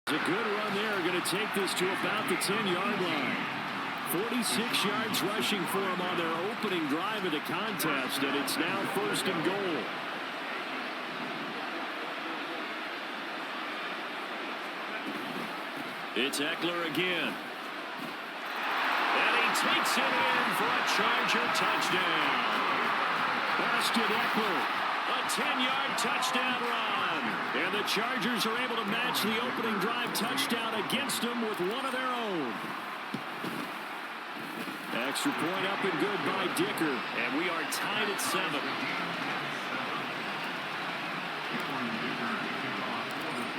A good run there, going to take this to about the 10-yard line. 46 yards rushing for him on their opening drive of the contest, and it's now 1st and goal. It's Eckler again. And he takes it in for a Charger touchdown. Austin Eckler, a 10-yard touchdown run. And the Chargers are able to match the opening drive touchdown against them with one of their own. Extra point up and good by Dicker. And we are tied at 7.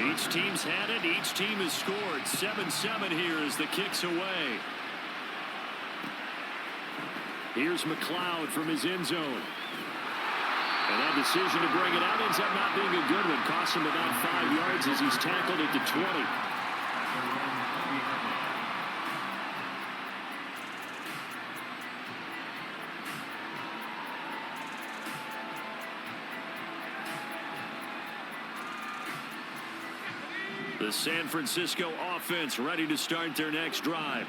Each team's had it. Each team has scored. 7-7 here as the kick's away. Here's McLeod from his end zone. And that decision to bring it out ends up not being a good one. Costs him about 5 yards as he's tackled at the 20. The San Francisco offense ready to start their next drive.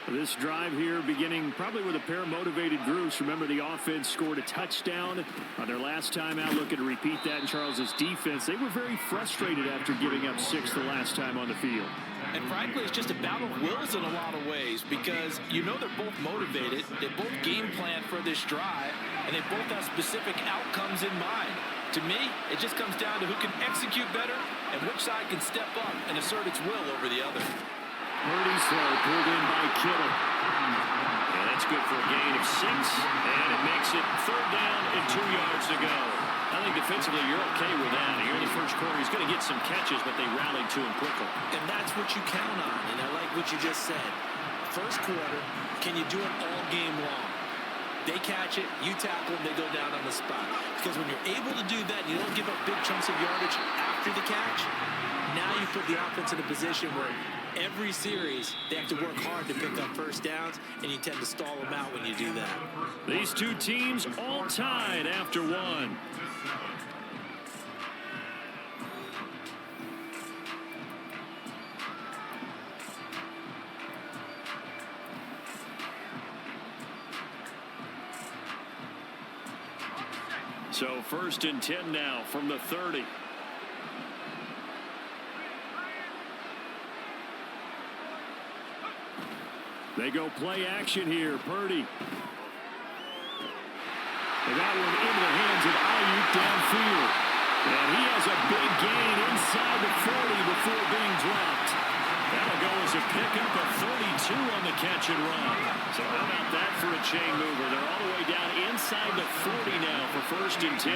This drive here beginning probably with a pair of motivated groups. Remember, the offense scored a touchdown on their last time out. Looking to repeat that in Charles's defense. They were very frustrated after giving up 6 the last time on the field. And frankly, it's just a battle of wills in a lot of ways because you know they're both motivated. They both game plan for this drive, and they both have specific outcomes in mind. To me, it just comes down to who can execute better and which side can step up and assert its will over the other. Purdy's throw pulled in by Kittle. And that's good for a gain of 6. And it makes it 3rd down and 2 yards to go. I think defensively you're okay with that. Here in the first quarter, he's going to get some catches, but they rallied to him quickly. And that's what you count on. And I like what you just said. First quarter, can you do it all game long? They catch it, you tackle them, they go down on the spot. Because when you're able to do that, you don't give up big chunks of yardage after the catch. Now you put the offense in a position where every series they have to work hard to pick up first downs, and you tend to stall them out when you do that. These two teams all tied after 1. So 1st and 10 now from the 30. They go play action here. Purdy. They got one into the hands of Ayuk downfield. And he has a big gain inside the 40 before being dropped. That'll go as a pickup of 32 on the catch and run. So how about that for a chain mover? They're all the way down inside the 40 now for 1st and 10.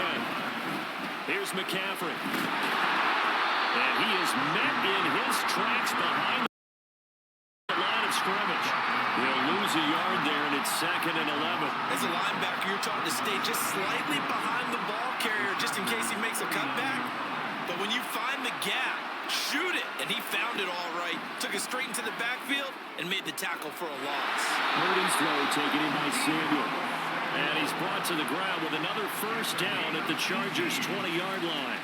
Here's McCaffrey. And he is met in his tracks behind the line of scrimmage. He'll lose a yard there, and it's 2nd and 11. As a linebacker, you're taught to stay just slightly behind the ball carrier just in case he makes a cutback. But when you find the gap, shoot it. And he found it all right. Took it straight into the backfield and made the tackle for a loss. Purdy's throw taken in by Samuel. And he's brought to the ground with another 1st down at the Chargers' 20-yard line.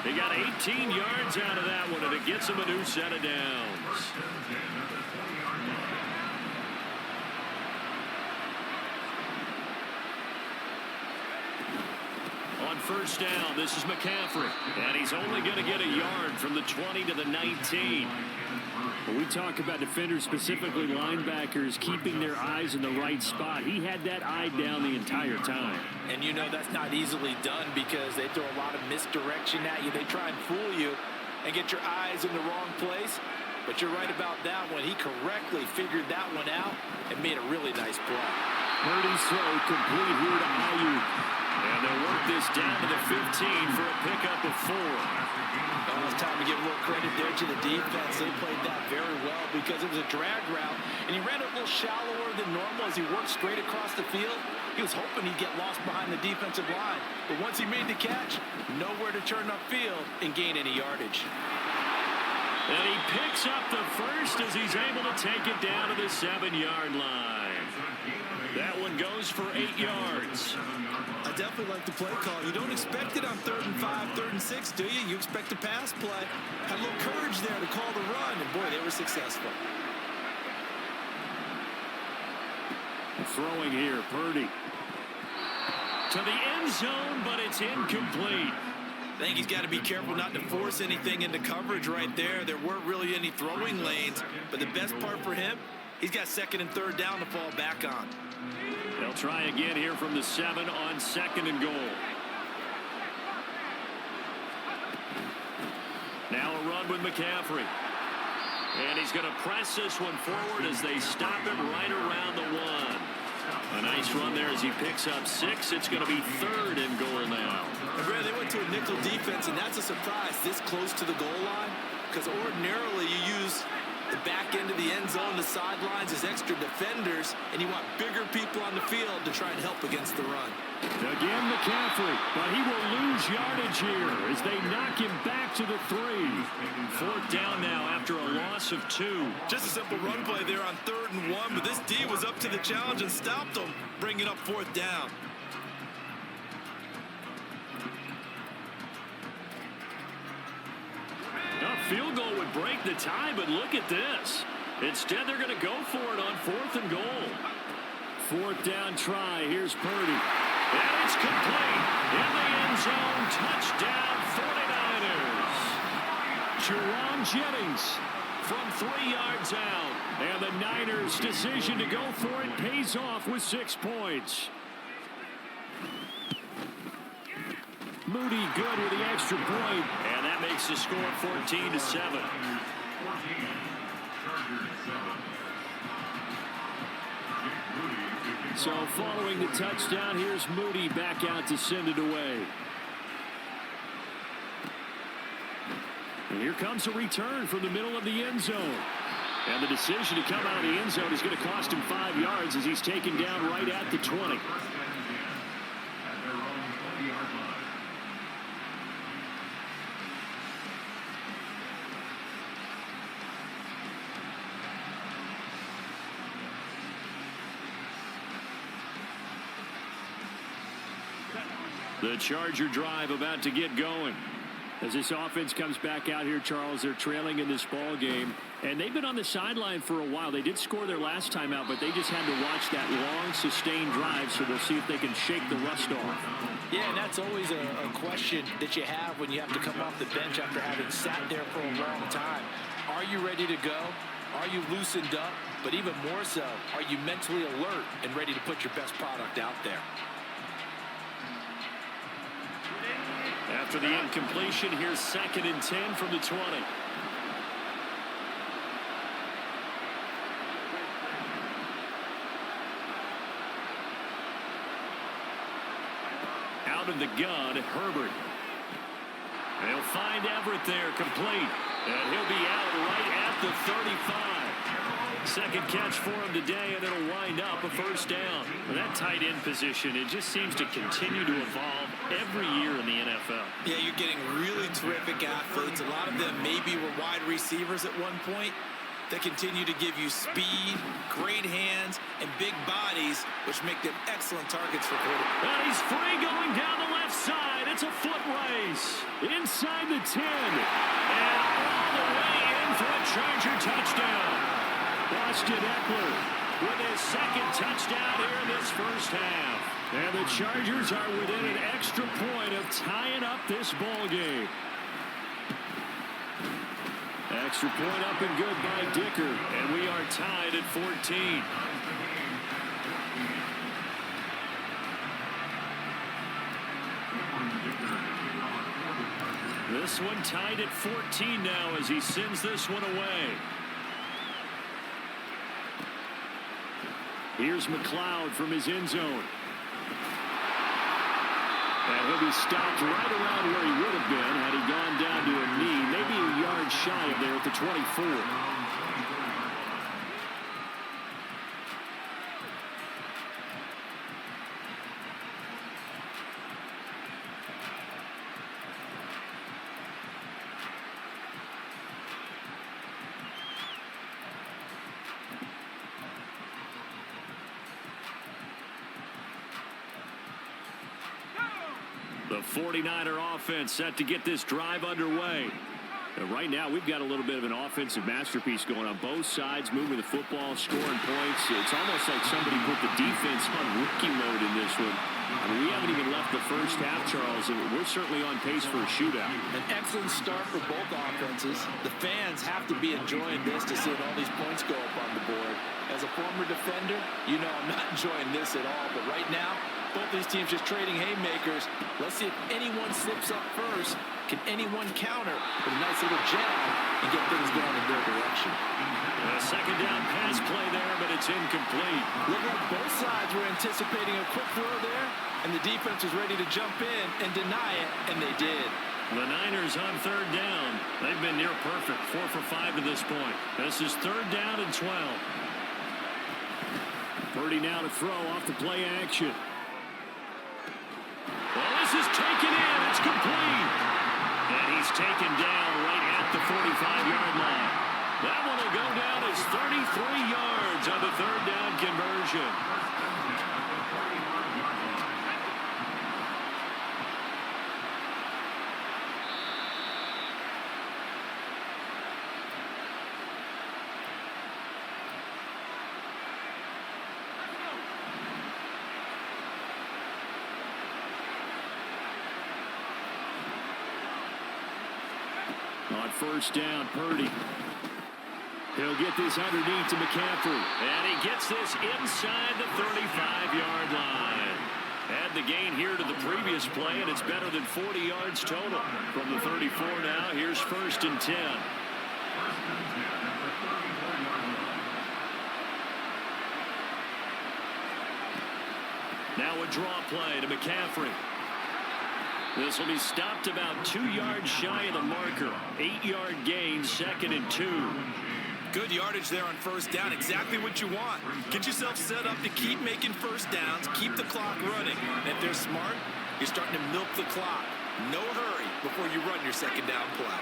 They got 18 yards out of that one, and it gets them a new set of downs. On 1st down, this is McCaffrey. And he's only going to get a yard from the 20 to the 19. When we talk about defenders, specifically linebackers, keeping their eyes in the right spot, he had that eye down the entire time. And you know that's not easily done because they throw a lot of misdirection at you. They try and fool you and get your eyes in the wrong place. But you're right about that one. He correctly figured that one out and made a really nice play. Purdy's throw complete here to Ayuk. And they'll work this down to the 15 for a pickup of 4. Oh, it's time to give a little credit there to the defense. They played that very well because it was a drag route, and he ran it a little shallower than normal as he worked straight across the field. He was hoping he'd get lost behind the defensive line, but once he made the catch, nowhere to turn upfield and gain any yardage. And he picks up the 1st as he's able to take it down to the 7-yard line. That one goes for 8 yards. I definitely like the play call. You don't expect it on 3rd and 5, 3rd and 6, do you? You expect a pass play. Had a little courage there to call the run, and boy, they were successful. Throwing here, Purdy. To the end zone, but it's incomplete. I think he's got to be careful not to force anything into coverage right there. There weren't really any throwing lanes, but the best part for him, he's got 2nd and 3rd down to fall back on. They'll try again here from the 7 on 2nd and goal. Now a run with McCaffrey. And he's going to press this one forward as they stop it right around the 1. A nice run there as he picks up 6. It's going to be 3rd and goal now. And Brad, they went to a nickel defense, and that's a surprise this close to the goal line, because ordinarily you use the back end of the end zone, the sidelines as extra defenders, and you want bigger people on the field to try and help against the run. Again, McCaffrey, but he will lose yardage here as they knock him back to the 3. 4th down now after a loss of 2. Just a simple run play there on 3rd and 1, but this D was up to the challenge and stopped them, bringing up 4th down. A field goal would break the tie, but look at this. Instead, they're going to go for it on 4th and goal. 4th down try. Here's Purdy. And it's complete. In the end zone. Touchdown, 49ers. Jerome Jennings from 3 yards out. And the Niners' decision to go for it pays off with 6 points. Moody good with the extra point. And that makes the score 14-7. So following the touchdown, here's Moody back out to send it away. And here comes a return from the middle of the end zone. And the decision to come out of the end zone is going to cost him 5 yards as he's taken down right at the 20. The Charger drive about to get going. As this offense comes back out here, Charles, they're trailing in this ball game. And they've been on the sideline for a while. They did score their last time out, but they just had to watch that long, sustained drive, so they'll see if they can shake the rust off. Yeah, and that's always a question that you have when you have to come off the bench after having sat there for a long time. Are you ready to go? Are you loosened up? But even more so, are you mentally alert and ready to put your best product out there? After the incompletion, here's 2nd and 10 from the 20. Out of the gun, Herbert. They'll find Everett there, complete. And he'll be out right at the 35. Second catch for him today, and it'll wind up a 1st down. And that tight end position, it just seems to continue to evolve every year in the NFL. Yeah, you're getting really terrific athletes. A lot of them maybe were wide receivers at one point. They continue to give you speed, great hands, and big bodies, which make them excellent targets for quarterbacks. And he's free going down the left side. It's a foot race. Inside the 10. And all the way in for a Charger touchdown. Austin Eckler with his 2nd touchdown here in this 1st half. And the Chargers are within an extra point of tying up this ball game. Extra point up and good by Dicker. And we are tied at 14. This one tied at 14 now as he sends this one away. Here's McLeod from his end zone. And he'll be stopped right around where he would have been had he gone down to a knee, maybe a yard shy of there at the 24. The 49er offense set to get this drive underway. And right now, we've got a little bit of an offensive masterpiece going on both sides, moving the football, scoring points. It's almost like somebody put the defense on rookie mode in this one. I mean, we haven't even left the first half, Charles, and we're certainly on pace for a shootout. An excellent start for both offenses. The fans have to be enjoying this to see all these points go up on the board. As a former defender, you know I'm not enjoying this at all. But right now, both these teams just trading haymakers. Let's see if anyone slips up first. Can anyone counter with a nice little jab and get things going in their direction? A second down pass play there, but it's incomplete. Looked like both sides were anticipating a quick throw there, and the defense was ready to jump in and deny it, and they did. The Niners on third down. They've been near perfect, 4 for 5 to this point. This is third down and 12. Purdy now to throw off the play action. Well, this is taken in. It's complete. And he's taken down right at the 45-yard line. That one will go down as 33 yards on the third down conversion. On first down, Purdy. He'll get this underneath to McCaffrey. And he gets this inside the 35-yard line. Add the gain here to the previous play, and it's better than 40 yards total. From the 34 now, here's first and 10. Now a draw play to McCaffrey. This will be stopped about 2 yards shy of the marker. 8-yard gain, second and 2. Good yardage there on first down. Exactly what you want. Get yourself set up to keep making first downs, keep the clock running. And if they're smart, you're starting to milk the clock. No hurry before you run your second down play.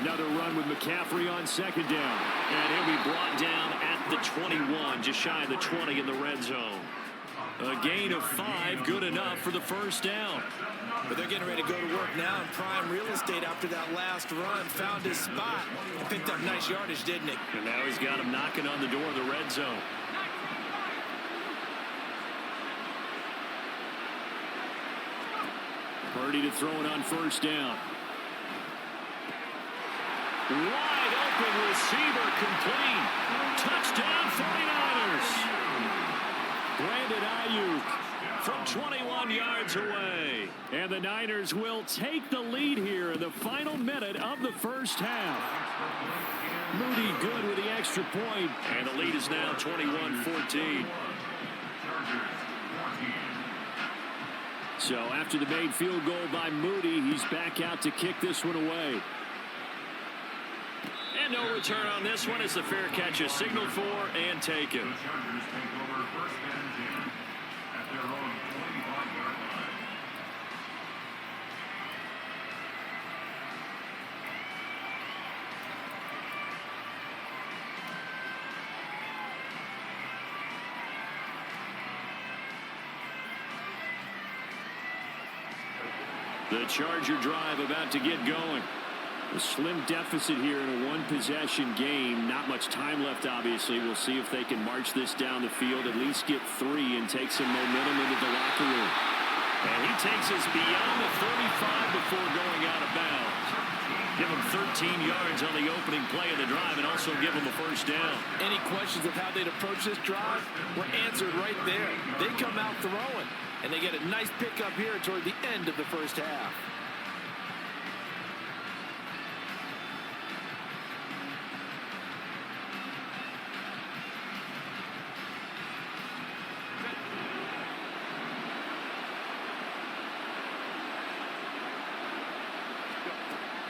Another run with McCaffrey on second down. And he'll be brought down at the 21, just shy of the 20 in the red zone. A gain of 5, good enough for the first down. But they're getting ready to go to work now in prime real estate after that last run. Found his spot and picked up nice yardage, didn't he? And now he's got him knocking on the door of the red zone. Purdy to throw it on first down. Wide open receiver, complete. Touchdown 49ers. Brandon Ayuk from 21 yards away. And the Niners will take the lead here in the final minute of the first half. Moody good with the extra point. And the lead is now 21-14. So after the made field goal by Moody, he's back out to kick this one away. And no return on this one as the fair catch is signaled for and taken. The Charger drive about to get going. A slim deficit here in a one-possession game. Not much time left, obviously. We'll see if they can march this down the field, at least get 3 and take some momentum into the locker room. And he takes us beyond the 35 before going out of bounds. Give him 13 yards on the opening play of the drive and also give him a first down. Any questions of how they'd approach this drive were answered right there. They come out throwing, and they get a nice pickup here toward the end of the first half.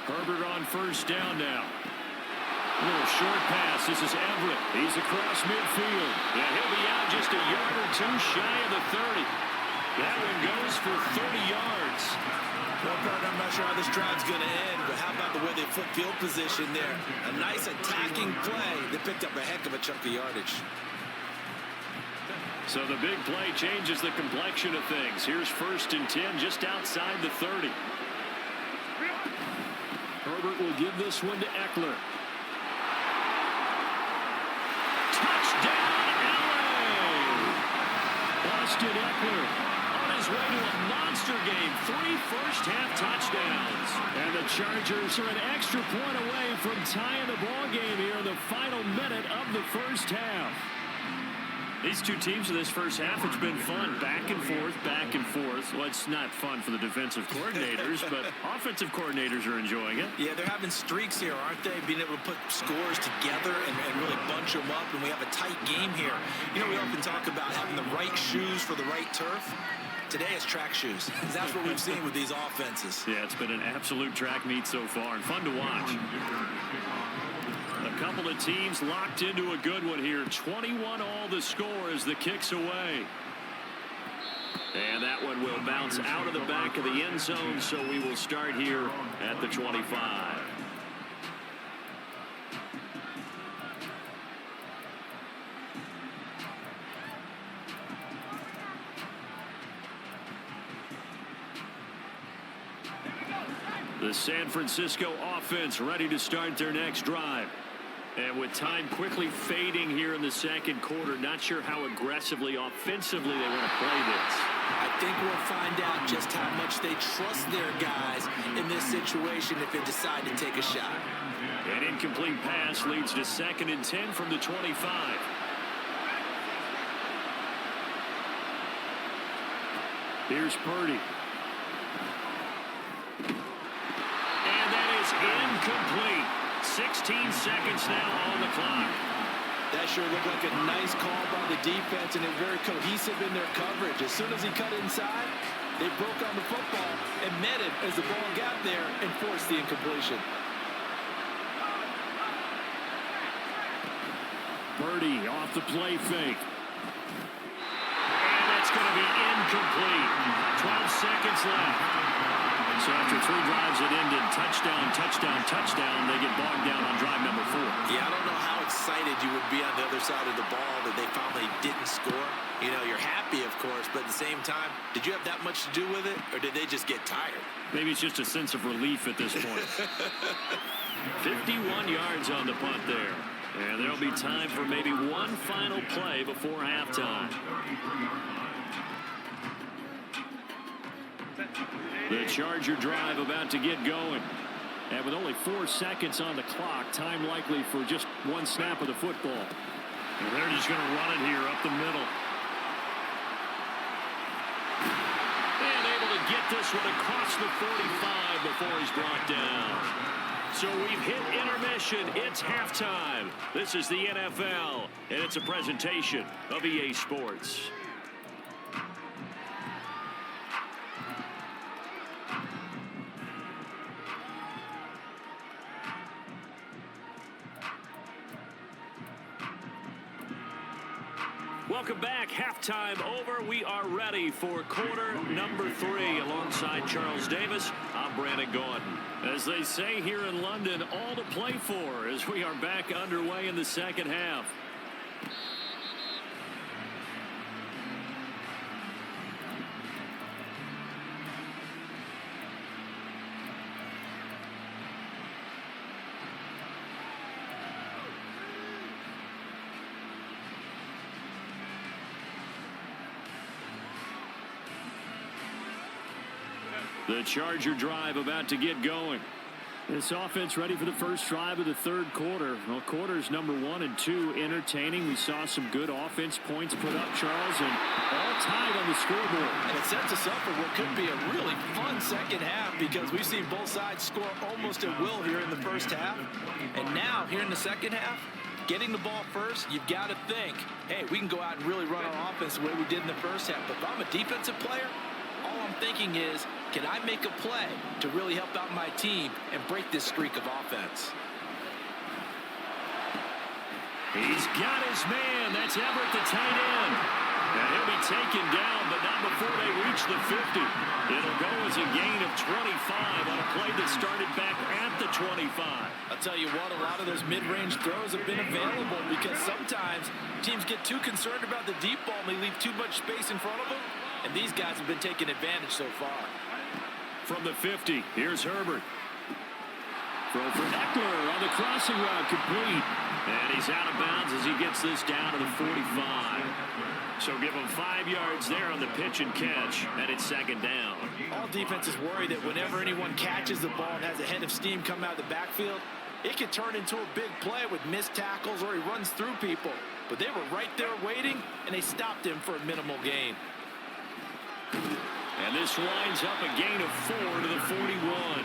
Herbert on first down now. A little short pass. This is Everett. He's across midfield. Yeah, he'll be out just a yard or 2 shy of the 30. That one goes for 30 yards. Well, partner, I'm not sure how this drive's going to end, but how about the way they flip field position there? A nice attacking play. They picked up a heck of a chunk of yardage. So the big play changes the complexion of things. Here's 1st and 10 just outside the 30. Herbert will give this one to Eckler. Touchdown, LA! Austin Eckler on his way to a monster game. 3 first-half touchdowns. And the Chargers are an extra point away from tying the ball game here in the final minute of the first half. These two teams in this first half, it's been fun. Back and forth, back and forth. Well, it's not fun for the defensive coordinators, but offensive coordinators are enjoying it. Yeah, they're having streaks here, aren't they? Being able to put scores together and really bunch them up, and we have a tight game here. You know, we often talk about having the right shoes for the right turf. Today it's track shoes. That's what we've seen with these offenses. Yeah, it's been an absolute track meet so far, and fun to watch. A couple of teams locked into a good one here. 21 all the score as the kick's away. And that one will bounce out of the back of the end zone, so we will start here at the 25. The San Francisco offense ready to start their next drive. And with time quickly fading here in the second quarter, not sure how aggressively, offensively they want to play this. I think we'll find out just how much they trust their guys in this situation if they decide to take a shot. An incomplete pass leads to 2nd and 10 from the 25. Here's Purdy. And that is incomplete. 16 seconds now on the clock. That sure looked like a nice call by the defense, and they're very cohesive in their coverage. As soon as he cut inside, they broke on the football and met him as the ball got there and forced the incompletion. Purdy off the play fake. And that's going to be incomplete. 12 seconds left. So after 3 drives that ended touchdown, touchdown, touchdown, they get bogged down on drive number 4. Yeah, I don't know how excited you would be on the other side of the ball that they finally didn't score. You know, you're happy, of course, but at the same time, did you have that much to do with it, or did they just get tired? Maybe it's just a sense of relief at this point. 51 yards on the punt there. And there'll be time for maybe one final play before halftime. The Charger drive about to get going. And with only 4 seconds on the clock, time likely for just one snap of the football. And they're just going to run it here up the middle. And able to get this one across the 45 before he's brought down. So we've hit intermission. It's halftime. This is the NFL, and it's a presentation of EA Sports. Welcome back. Halftime over. We are ready for quarter number 3 alongside Charles Davis. I'm Brandon Gordon. As they say here in London, all to play for as we are back underway in the second half. The Charger drive about to get going. This offense ready for the first drive of the third quarter. Well, quarters number 1 and 2 entertaining. We saw some good offense points put up, Charles, and all tied on the scoreboard. And it sets us up for what could be a really fun second half because we've seen both sides score almost at will here in the first half. And now, here in the second half, getting the ball first, you've got to think, hey, we can go out and really run our offense the way we did in the first half. But if I'm a defensive player, all I'm thinking is, can I make a play to really help out my team and break this streak of offense? He's got his man. That's Everett, the tight end. And he'll be taken down, but not before they reach the 50. It'll go as a gain of 25 on a play that started back at the 25. I'll tell you what, a lot of those mid-range throws have been available because sometimes teams get too concerned about the deep ball and they leave too much space in front of them. And these guys have been taking advantage so far. From the 50, here's Herbert. Throw for Eckler on the crossing route, complete. And he's out of bounds as he gets this down to the 45. So give him 5 yards there on the pitch and catch, and it's second down. All defenses worry that whenever anyone catches the ball and has a head of steam come out of the backfield, it could turn into a big play with missed tackles or he runs through people. But they were right there waiting, and they stopped him for a minimal gain. And this winds up a gain of 4 to the 41.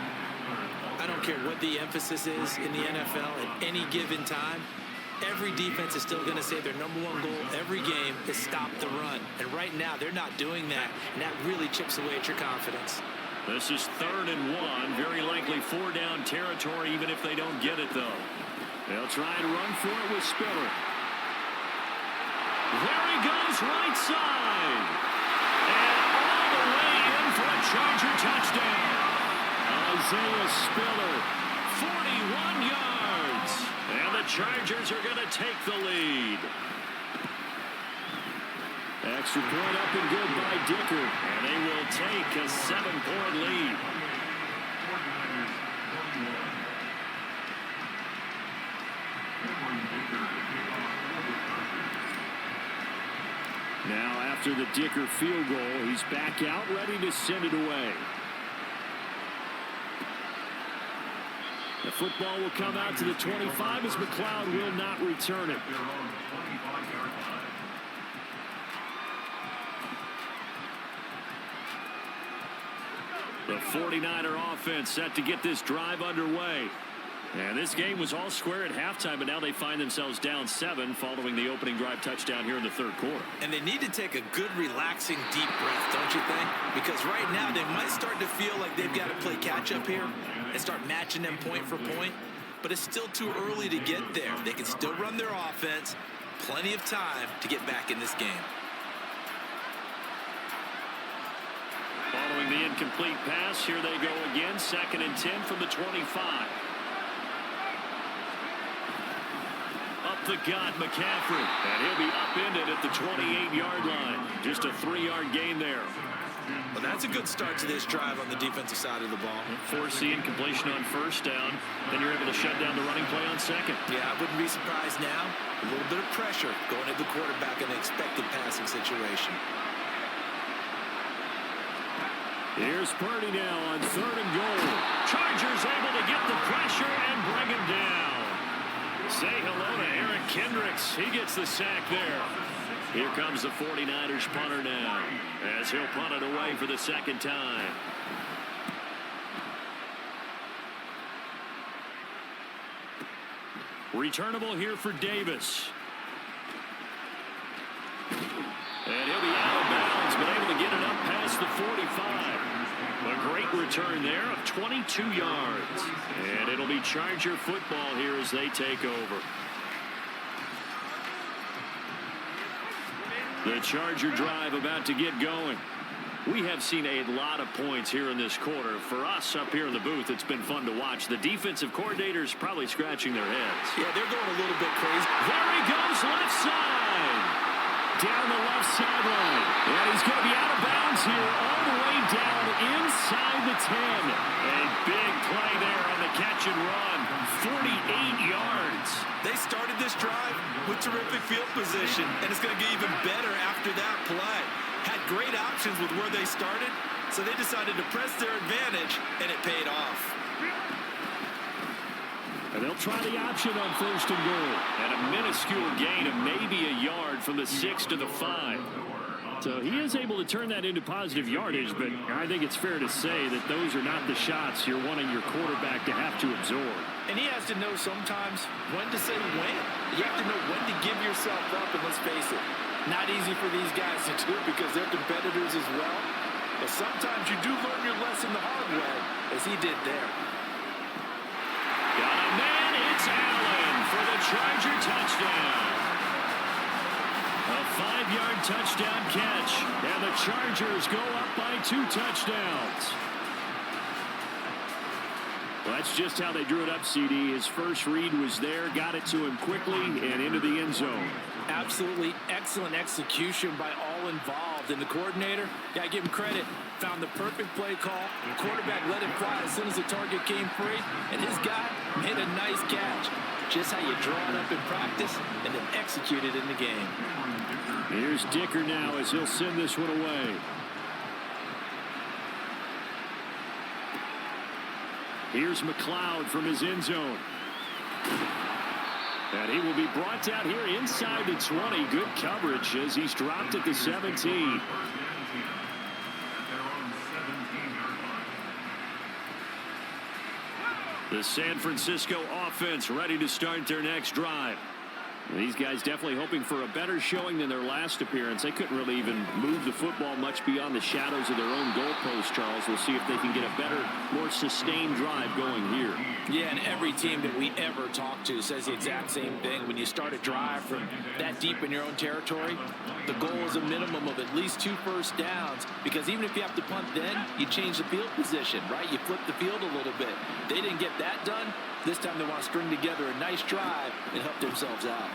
I don't care what the emphasis is in the NFL at any given time. Every defense is still going to say their #1 goal every game is stop the run. And right now, they're not doing that, and that really chips away at your confidence. This is 3rd and 1. Very likely 4-down territory, even if they don't get it, though. They'll try and run for it with Spiller. There he goes, right side. And all the way in for a Charger touchdown. Isaiah Spiller, 41 yards. And the Chargers are going to take the lead. Extra point up and good by Dicker. And they will take a 7-point lead. Now after the Dicker field goal, he's back out ready to send it away. The football will come out to the 25 as McLeod will not return it. The 49er offense set to get this drive underway. And this game was all square at halftime, but now they find themselves down 7 following the opening drive touchdown here in the 3rd quarter. And they need to take a good, relaxing, deep breath, don't you think? Because right now they might start to feel like they've got to play catch-up here and start matching them point for point. But it's still too early to get there. They can still run their offense. Plenty of time to get back in this game. Following the incomplete pass, here they go again. 2nd and 10 from the 25. Up the gut, McCaffrey. And he'll be upended at the 28-yard line. Just a 3-yard gain there. Well, that's a good start to this drive on the defensive side of the ball. Force the incompletion on 1st down. Then you're able to shut down the running play on 2nd. Yeah, I wouldn't be surprised now. A little bit of pressure going at the quarterback in an expected passing situation. Here's Purdy now on 3rd and goal. Chargers able to get the pressure and bring him down. Say hello to Eric Kendricks. He gets the sack there. Here comes the 49ers punter now, as he'll punt it away for the 2nd time. Returnable here for Davis. And he'll be out of bounds, but able to get it up past the 45. A great return there of 22 yards. And it'll be Charger football here as they take over. The Charger drive about to get going. We have seen a lot of points here in this quarter. For us up here in the booth, it's been fun to watch. The defensive coordinators probably scratching their heads. Yeah, they're going a little bit crazy. There he goes, left side. Down the left sideline. And he's going to be out of bounds here all the way down inside the 10. A big play there on the catch and run. 48 yards. They started this drive with terrific field position, and it's going to get even better after that play. Had great options with where they started, so they decided to press their advantage, and it paid off. And they'll try the option on 1st and goal. And a minuscule gain of maybe a yard from the 6 to the 5. So he is able to turn that into positive yardage, but I think it's fair to say that those are not the shots you're wanting your quarterback to have to absorb. And he has to know sometimes when to say when. You have to know when to give yourself up, and let's face it, not easy for these guys to do because they're competitors as well. But sometimes you do learn your lesson the hard way, as he did there. Got a man, it's Allen for the Charger touchdown. A 5-yard touchdown catch, and the Chargers go up by 2 touchdowns. Well, that's just how they drew it up, CD. His first read was there, got it to him quickly, and into the end zone. Absolutely excellent execution by all involved. And the coordinator, got to give him credit, found the perfect play call. The quarterback let it fly as soon as the target came free. And his guy made a nice catch. Just how you draw it up in practice and then execute it in the game. Here's Dicker now as he'll send this one away. Here's McLeod from his end zone. And he will be brought down here inside the 20. Good coverage as he's dropped at the 17. The San Francisco offense ready to start their next drive. These guys definitely hoping for a better showing than their last appearance. They couldn't really even move the football much beyond the shadows of their own goalpost, Charles. We'll see if they can get a better, more sustained drive going here. Yeah, and every team that we ever talk to says the exact same thing. When you start a drive from that deep in your own territory, the goal is a minimum of at least 2 first downs, because even if you have to punt then, you change the field position, right? You flip the field a little bit. They didn't get that done. This time they want to string together a nice drive and help themselves out.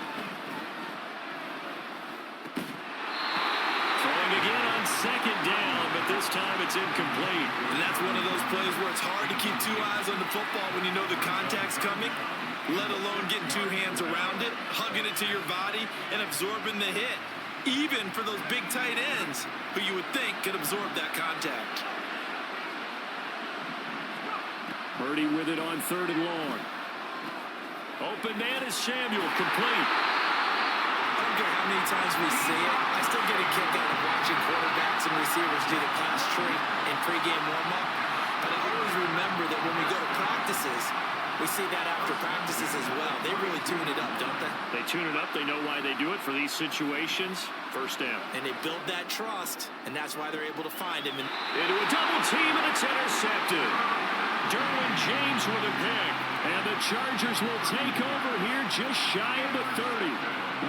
Throwing again on second down, but this time it's incomplete. And that's one of those plays where it's hard to keep 2 eyes on the football when you know the contact's coming, let alone getting 2 hands around it, hugging it to your body, and absorbing the hit, even for those big tight ends who you would think could absorb that contact. Purdy with it on 3rd and long. Open man is Samuel, complete. I don't care how many times we see it, I still get a kick out of watching quarterbacks and receivers do the pass tree in pregame warm-up. But I always remember that when we go to practices, we see that after practices as well. They really tune it up, don't they? They tune it up. They know why they do it for these situations. First down. And they build that trust, and that's why they're able to find him. Into a double team, and it's intercepted. Derwin James with a pick. And the Chargers will take over here just shy of the 30.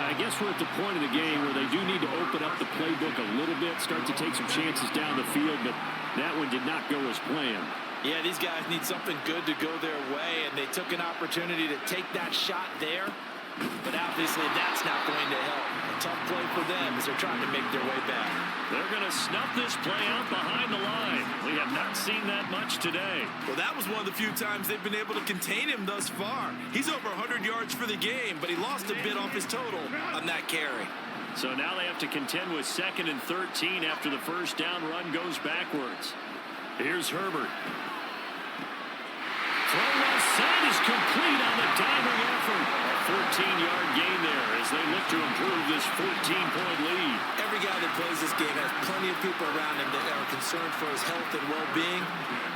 I guess we're at the point of the game where they do need to open up the playbook a little bit, start to take some chances down the field, but that one did not go as planned. Yeah, these guys need something good to go their way, and they took an opportunity to take that shot there. But obviously that's not going to help. A tough play for them as they're trying to make their way back. They're going to snuff this play out behind the line. We have not seen that much today. Well, that was one of the few times they've been able to contain him thus far. He's over 100 yards for the game, but he lost a bit off his total on that carry. So now they have to contend with 2nd and 13 after the first down run goes backwards. Here's Herbert. Throw left side is complete on the diving effort. A 14-yard gain there as they look to improve this 14-point lead. Every guy that plays this game has plenty of people around him that are concerned for his health and well-being.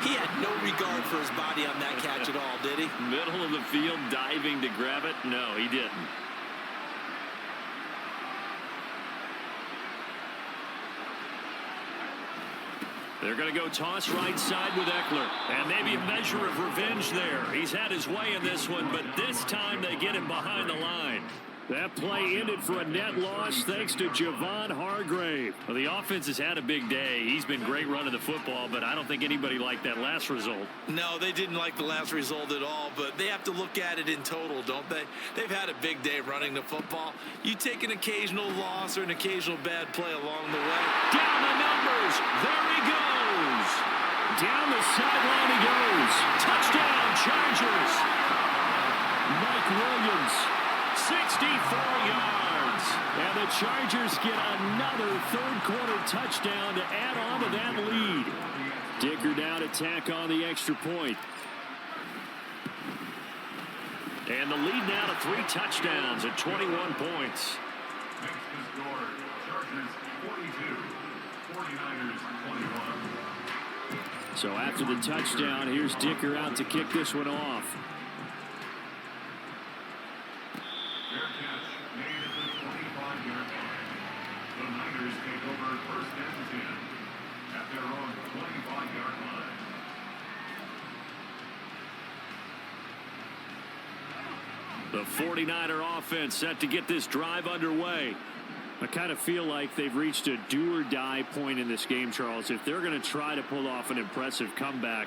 He had no regard for his body on that catch at all, did he? Middle of the field, diving to grab it? No, he didn't. They're going to go toss right side with Eckler. And maybe a measure of revenge there. He's had his way in this one, but this time they get him behind the line. That play ended for a net loss thanks to Javon Hargrave. Well, the offense has had a big day. He's been great running the football, but I don't think anybody liked that last result. No, they didn't like the last result at all, but they have to look at it in total, don't they? They've had a big day running the football. You take an occasional loss or an occasional bad play along the way. Down the numbers. There he goes. Down the sideline he goes. Touchdown, Chargers. Mike Williams. 64 yards. And the Chargers get another third-quarter touchdown to add on to that lead. Dicker down to tack on the extra point. And the lead now to 3 touchdowns at 21 points. Makes the score Chargers 42, 49ers 21. So after the touchdown, here's Dicker out to kick this one off. Fair catch made at the 25-yard line. The Niners take over 1st and 10 at their own 25-yard line. The 49er offense set to get this drive underway. I kind of feel like they've reached a do-or-die point in this game, Charles. If they're going to try to pull off an impressive comeback,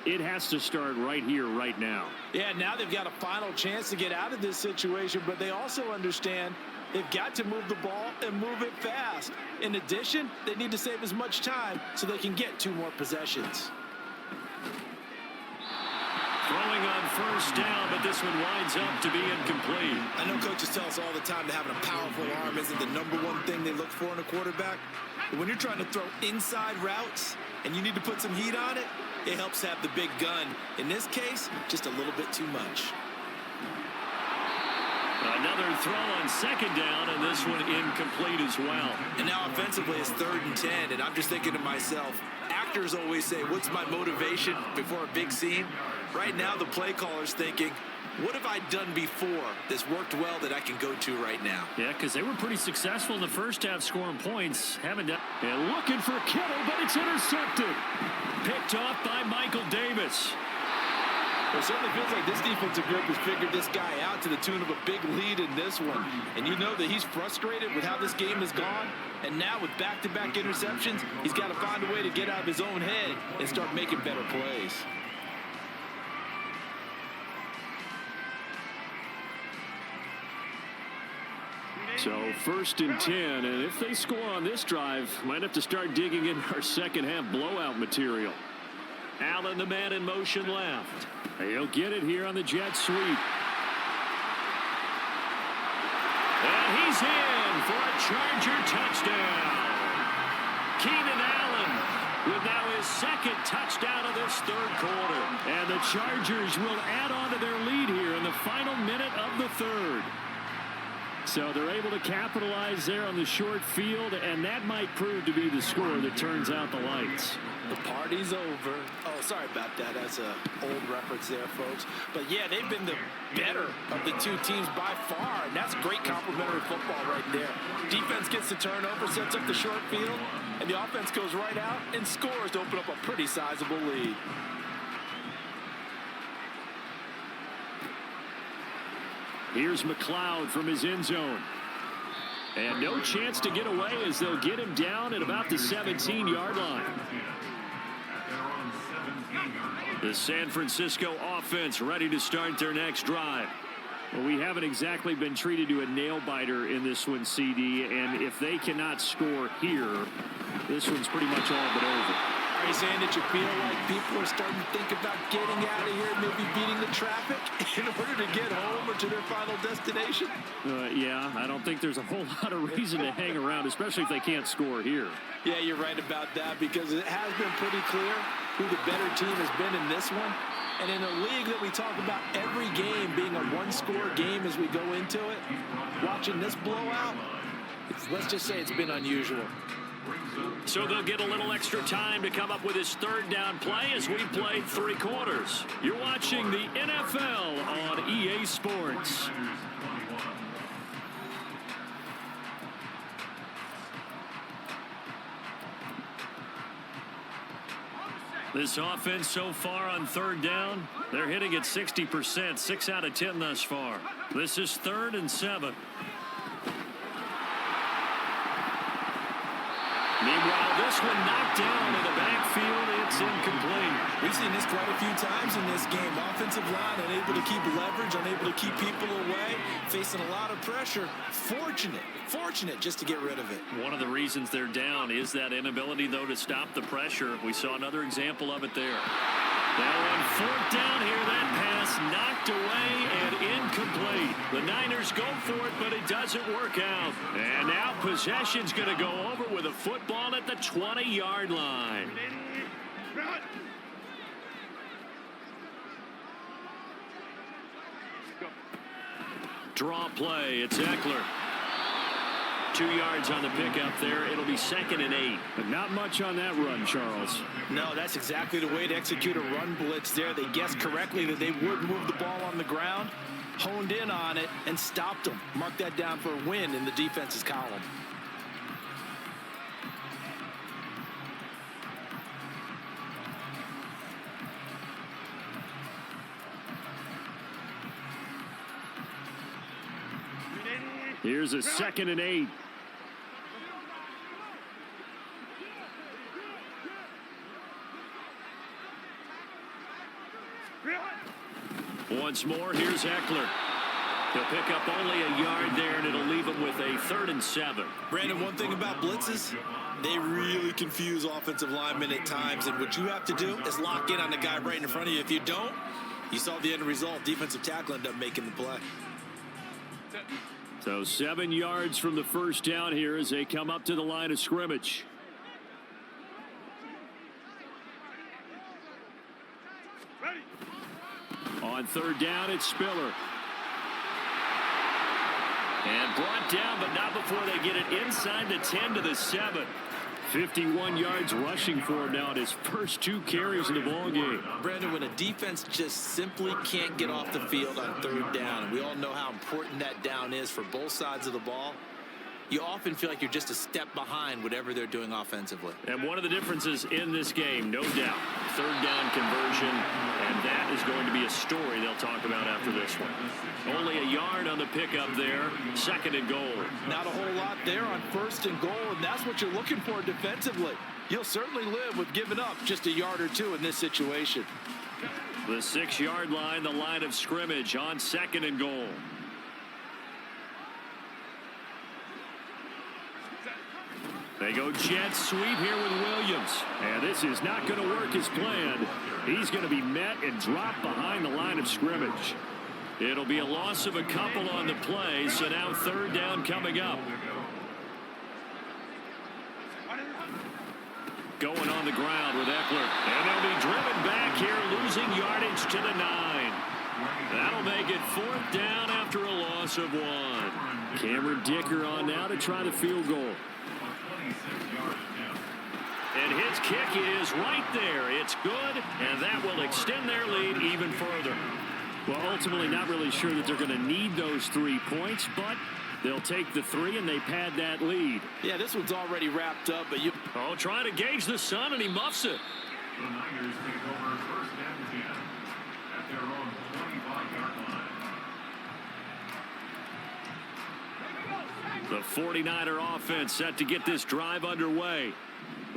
it has to start right here, right now. Yeah, now they've got a final chance to get out of this situation, but they also understand They've got to move the ball and move it fast. In addition, they need to save as much time so they can get 2 more possessions. Throwing on first down, but this one winds up to be incomplete. I know coaches tell us all the time that having a powerful arm isn't the #1 thing they look for in a quarterback. But when you're trying to throw inside routes and you need to put some heat on it, it helps have the big gun. In this case, just a little bit too much. Another throw on second down, and this one incomplete as well. And now offensively it's 3rd and 10, and I'm just thinking to myself, actors always say, what's my motivation before a big scene? Right now the play caller's thinking, what have I done before that's worked well that I can go to right now? Yeah, because they were pretty successful in the first half scoring points. Haven't done. And looking for Kittle, but it's intercepted. Picked off by Michael Davis. Well, it certainly feels like this defensive group has figured this guy out to the tune of a big lead in this one. And you know that he's frustrated with how this game has gone. And now with back-to-back interceptions, he's got to find a way to get out of his own head and start making better plays. So 1st and 10, and if they score on this drive, might have to start digging in our second half blowout material. Allen, the man in motion left. He'll get it here on the jet sweep. And he's in for a Charger touchdown. Keenan Allen with now his 2nd touchdown of this 3rd quarter. And the Chargers will add on to their lead here in the final minute of the 3rd. So they're able to capitalize there on the short field, and that might prove to be the score that turns out the lights. The party's over. Oh, sorry about that. That's an old reference there, folks. But, yeah, they've been the better of the 2 teams by far, and that's great complimentary football right there. Defense gets the turnover, sets up the short field, and the offense goes right out and scores to open up a pretty sizable lead. Here's McLeod from his end zone. And no chance to get away as they'll get him down at about the 17-yard line. The San Francisco offense ready to start their next drive. Well, we haven't exactly been treated to a nail-biter in this one, CD, and if they cannot score here, this one's pretty much all but over. Are you saying that you feel like people are starting to think about getting out of here, maybe beating the traffic in order to get home or to their final destination? Yeah, I don't think there's a whole lot of reason to hang around, especially if they can't score here. Yeah, you're right about that, because it has been pretty clear who the better team has been in this one. And in a league that we talk about every game being a one-score game as we go into it, watching this blowout, let's just say it's been unusual. So they'll get a little extra time to come up with his 3rd down play as we play 3 quarters. You're watching the NFL on EA Sports. This offense so far on 3rd down, they're hitting at 60%, 6 out of 10 thus far. This is 3rd and 7. Meanwhile, this one knocked down in the backfield. It's incomplete. We've seen this quite a few times in this game. Offensive line unable to keep leverage, unable to keep people away, facing a lot of pressure. Fortunate just to get rid of it. One of the reasons they're down is that inability, though, to stop the pressure. We saw another example of it there. Now on 4th down here, that pass knocked away and incomplete. The Niners go for it, but it doesn't work out. And now possession's going to go over with a football at the 20-yard line. Draw play. It's Eckler. 2 yards on the pickup there. It'll be 2nd and 8. But not much on that run, Charles. No, that's exactly the way to execute a run blitz there. They guessed correctly that they would move the ball on the ground, honed in on it, and stopped them. Mark that down for a win in the defense's column. Here's a 2nd and 8. Once more, here's Eckler. He'll pick up only a yard there, and it'll leave him with a 3rd and 7. Brandon, one thing about blitzes, they really confuse offensive linemen at times, and what you have to do is lock in on the guy right in front of you. If you don't, you saw the end result. Defensive tackle ended up making the play. So 7 yards from the first down here as they come up to the line of scrimmage. On 3rd down, it's Spiller. And brought down, but not before they get it inside the 10 to the 7. 51 yards rushing for him now on his first 2 carries in the ballgame. Brandon, when a defense just simply can't get off the field on 3rd down, and we all know how important that down is for both sides of the ball, you often feel like you're just a step behind whatever they're doing offensively. And one of the differences in this game, no doubt, 3rd down conversion, and that is going to be a story they'll talk about after this one. Only a yard on the pickup there, 2nd and goal. Not a whole lot there on 1st and goal, and that's what you're looking for defensively. You'll certainly live with giving up just a yard or 2 in this situation. The 6-yard line, the line of scrimmage on 2nd and goal. They go jet sweep here with Williams. And this is not going to work as planned. He's going to be met and dropped behind the line of scrimmage. It'll be a loss of a couple on the play, so now 3rd down coming up. Going on the ground with Eckler. And they'll be driven back here, losing yardage to the 9. That'll make it 4th down after a loss of 1. Cameron Dicker on now to try the field goal. And his kick is right there. It's good, and that will extend their lead even further. Well, ultimately not really sure that they're going to need those 3 points, but they'll take the 3 and they pad that lead. Yeah, this one's already wrapped up, but you... Oh, trying to gauge the sun, and he muffs it. The Niners take over 1st and 10 at their own 25-yard line. The 49er offense set to get this drive underway.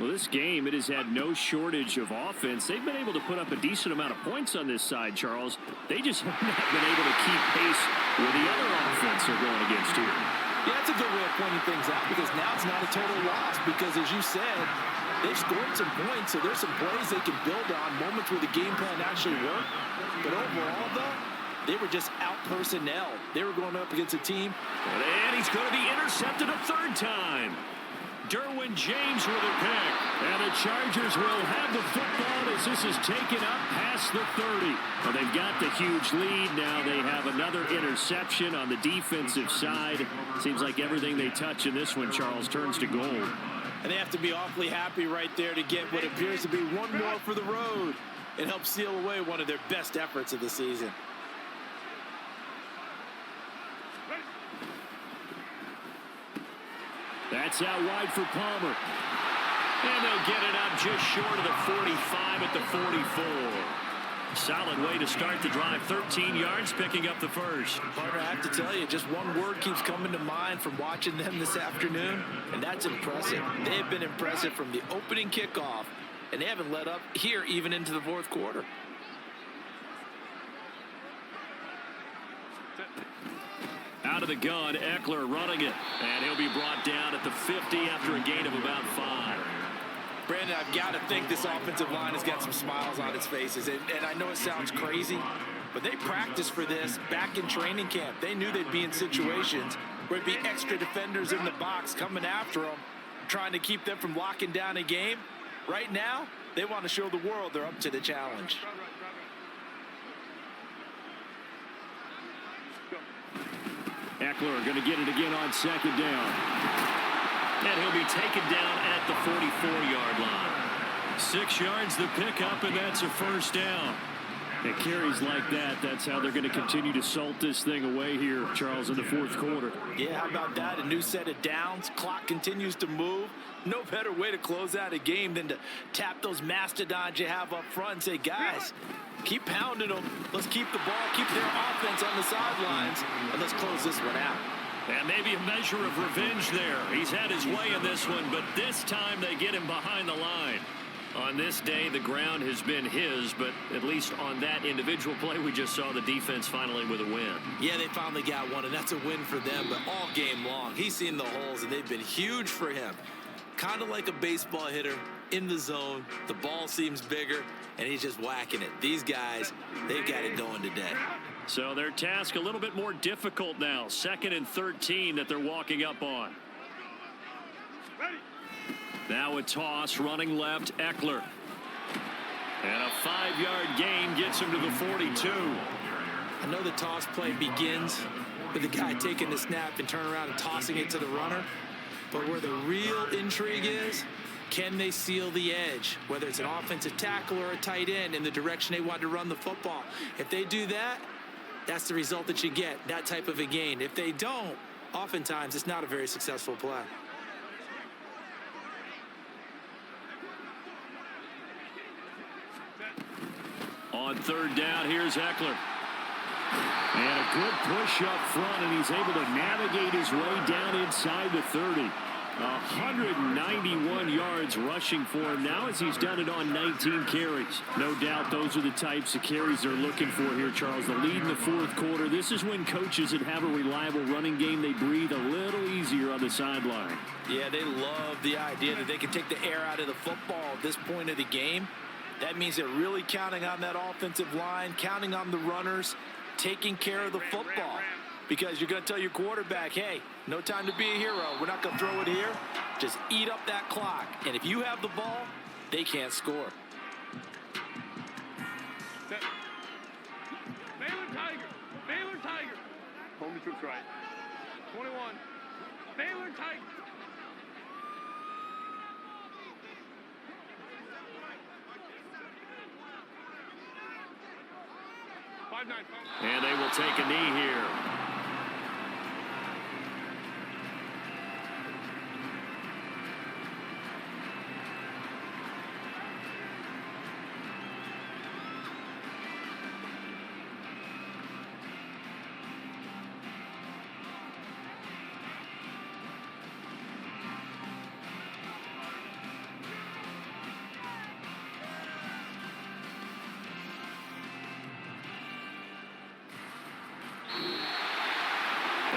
Well, this game, it has had no shortage of offense. They've been able to put up a decent amount of points on this side, Charles. They just have not been able to keep pace with the other offense they're going against here. Yeah, that's a good way of pointing things out, because now it's not a total loss, because as you said, they've scored some points, so there's some plays they can build on, moments where the game plan actually worked. But overall, though, they were just out personnel. They were going up against a team. And he's going to be intercepted a 3rd time. Derwin James with a pick. And the Chargers will have the football as this is taken up past the 30. Well, they've got the huge lead. Now they have another interception on the defensive side. Seems like everything they touch in this one, Charles, turns to gold. And they have to be awfully happy right there to get what appears to be one more for the road. It helps seal away one of their best efforts of the season. That's out wide for Palmer. And they'll get it out just short of the 45 at the 44. Solid way to start the drive. 13 yards, picking up the 1st. Partner, I have to tell you, just one word keeps coming to mind from watching them this afternoon, and that's impressive. They have been impressive from the opening kickoff, and they haven't let up here even into the 4th quarter. Out of the gun, Eckler running it. And he'll be brought down at the 50 after a gain of about 5. Brandon, I've got to think this offensive line has got some smiles on its faces. And I know it sounds crazy, but they practiced for this back in training camp. They knew they'd be in situations where it'd be extra defenders in the box coming after them, trying to keep them from locking down a game. Right now, they want to show the world they're up to the challenge. Eckler going to get it again on 2nd down. And he'll be taken down at the 44-yard line. 6 yards the pickup, and that's a 1st down. It carries like that. That's how they're going to continue to salt this thing away here, Charles, in the 4th quarter. Yeah, how about that? A new set of downs. Clock continues to move. No better way to close out a game than to tap those mastodons you have up front and say, guys, keep pounding them. Let's keep the ball, keep their offense on the sidelines, and let's close this one out. And maybe a measure of revenge there. He's had his way in this one, but this time they get him behind the line. On this day, the ground has been his, but at least on that individual play, we just saw the defense finally with a win. Yeah, they finally got one, and that's a win for them, but all game long, he's seen the holes, and they've been huge for him. Kind of like a baseball hitter in the zone. The ball seems bigger, and he's just whacking it. These guys, they've got it going today. So their task a little bit more difficult now. 2nd and 13 that they're walking up on. Now a toss, running left, Eckler. And a 5-yard gain gets him to the 42. I know the toss play begins with the guy taking the snap and turn around and tossing it to the runner. But where the real intrigue is, can they seal the edge, whether it's an offensive tackle or a tight end, in the direction they want to run the football? If they do that, that's the result that you get, that type of a gain. If they don't, oftentimes it's not a very successful play. On 3rd down, here's Eckler. And a good push up front, and he's able to navigate his way down inside the 30. 191 yards rushing for him now as he's done it on 19 carries. No doubt those are the types of carries they're looking for here, Charles. The lead in the 4th quarter. This is when coaches that have a reliable running game, they breathe a little easier on the sideline. Yeah, they love the idea that they can take the air out of the football at this point of the game. That means they're really counting on that offensive line, counting on the runners, taking care of the football. Because you're going to tell your quarterback, hey, no time to be a hero. We're not going to throw it here. Just eat up that clock. And if you have the ball, they can't score. Baylor Tiger. Baylor Tiger. Home troops right. 21. Baylor Tiger. And they will take a knee here.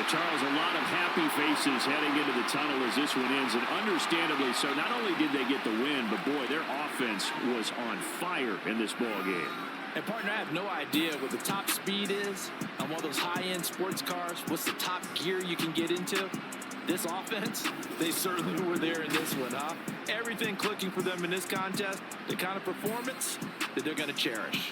Charles, a lot of happy faces heading into the tunnel as this one ends, and understandably so. Not only did they get the win, but boy, their offense was on fire in this ball game. And partner, I have no idea what the top speed is on one of those high-end sports cars. What's the top gear you can get into? This offense, they certainly were there in this one, huh? Everything clicking for them in this contest, the kind of performance that they're going to cherish.